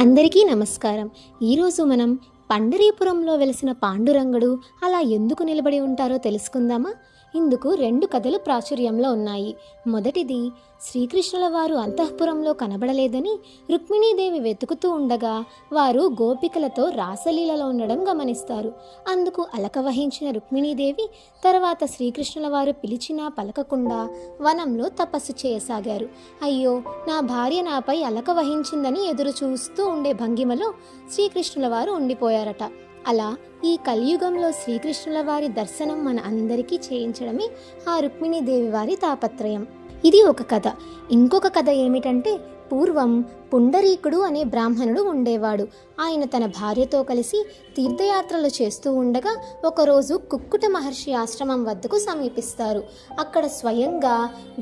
అందరికీ నమస్కారం. ఈరోజు మనం పండరీపురంలో వెలిసిన పాండురంగడు అలా ఎందుకు నిలబడి ఉంటారో తెలుసుకుందామా? ఇందుకు రెండు కథలు ప్రాచుర్యంలో ఉన్నాయి. మొదటిది, శ్రీకృష్ణుల వారు అంతఃపురంలో కనబడలేదని రుక్మిణీదేవి వెతుకుతూ ఉండగా వారు గోపికలతో రాసలీలలో ఉండడం గమనిస్తారు. అందుకు అలక వహించిన రుక్మిణీదేవి తర్వాత శ్రీకృష్ణుల వారు పిలిచినా పలకకుండా వనంలో తపస్సు చేయసాగారు. అయ్యో, నా భార్య నాపై అలక వహించిందని ఎదురు చూస్తూ ఉండే భంగిమలో శ్రీకృష్ణుల వారు ఉండిపోయారట. అలా ఈ కలియుగంలో శ్రీకృష్ణుల వారి దర్శనం మన అందరికీ చేయించడమే ఆ రుక్మిణీదేవి వారి తాపత్రయం. ఇది ఒక కథ. ఇంకొక కథ ఏమిటంటే, పూర్వం పుండరీకుడు అనే బ్రాహ్మణుడు ఉండేవాడు. ఆయన తన భార్యతో కలిసి తీర్థయాత్రలు చేస్తూ ఉండగా ఒకరోజు కుక్కుట మహర్షి ఆశ్రమం వద్దకు సమీపిస్తారు. అక్కడ స్వయంగా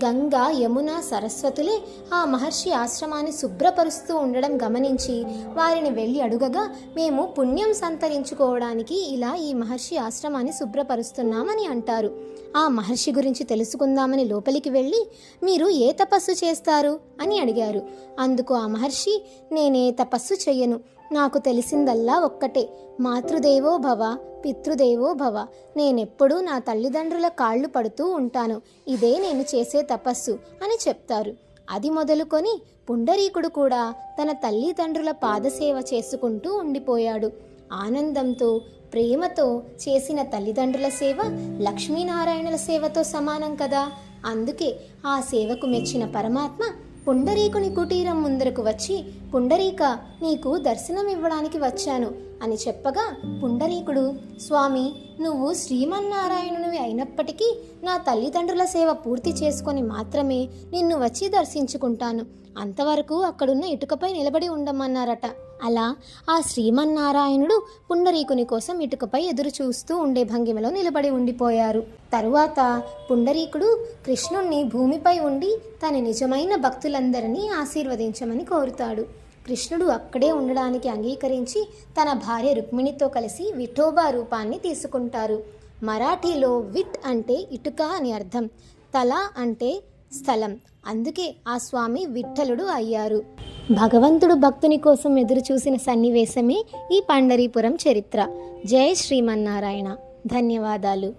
గంగా, యమున, సరస్వతులే ఆ మహర్షి ఆశ్రమాన్ని శుభ్రపరుస్తూ ఉండడం గమనించి వారిని వెళ్ళి అడుగగా, మేము పుణ్యం సంతరించుకోవడానికి ఇలా ఈ మహర్షి ఆశ్రమాన్ని శుభ్రపరుస్తున్నామని అంటారు. ఆ మహర్షి గురించి తెలుసుకుందామని లోపలికి వెళ్ళి, మీరు ఏ తపస్సు చేస్తారు అని అడిగారు. అందుకు ఆ మహర్షి, నేనే తపస్సు చెయ్యను, నాకు తెలిసిందల్లా ఒక్కటే, మాతృదేవో భవ పితృదేవో భవ. నేనెప్పుడూ నా తల్లిదండ్రుల కాళ్ళు పడుతూ ఉంటాను, ఇదే నేను చేసే తపస్సు అని చెప్తారు. అది మొదలుకొని పుండరీకుడు కూడా తన తల్లిదండ్రుల పాదసేవ చేసుకుంటూ ఉండిపోయాడు. ఆనందంతో ప్రేమతో చేసిన తల్లిదండ్రుల సేవ లక్ష్మీనారాయణుల సేవతో సమానం కదా. అందుకే ఆ సేవకు మెచ్చిన పరమాత్మ పుండరీకుని కుటీరం ముందరకు వచ్చి, పుండరీక, నీకు దర్శనం ఇవ్వడానికి వచ్చాను అని చెప్పగా, పుండరీకుడు, స్వామి, నువ్వు శ్రీమన్నారాయణునివి అయినప్పటికీ నా తల్లిదండ్రుల సేవ పూర్తి చేసుకొని మాత్రమే నిన్ను వచ్చి దర్శించుకుంటాను, అంతవరకు అక్కడున్న ఇటుకపై నిలబడి ఉండమన్నారట. అలా ఆ శ్రీమన్నారాయణుడు పుండరీకుని కోసం ఇటుకపై ఎదురు చూస్తూ ఉండే భంగిమలో నిలబడి ఉండిపోయారు. తరువాత పుండరీకుడు కృష్ణుణ్ణి భూమిపై ఉండి తన నిజమైన భక్తులందరినీ ఆశీర్వదించమని కోరుతాడు. కృష్ణుడు అక్కడే ఉండడానికి అంగీకరించి తన భార్య రుక్మిణితో కలిసి విఠోబా రూపాన్ని తీసుకుంటారు. మరాఠీలో విట్ అంటే ఇటుక అని అర్థం, తల అంటే స్థలం. అందుకే ఆ స్వామి విఠలుడు అయ్యారు. భగవంతుడు భక్తుని కోసం ఎదురు చూసిన సన్నివేశమే ఈ పండరీపురం చరిత్ర. జై శ్రీమన్నారాయణ. ధన్యవాదాలు.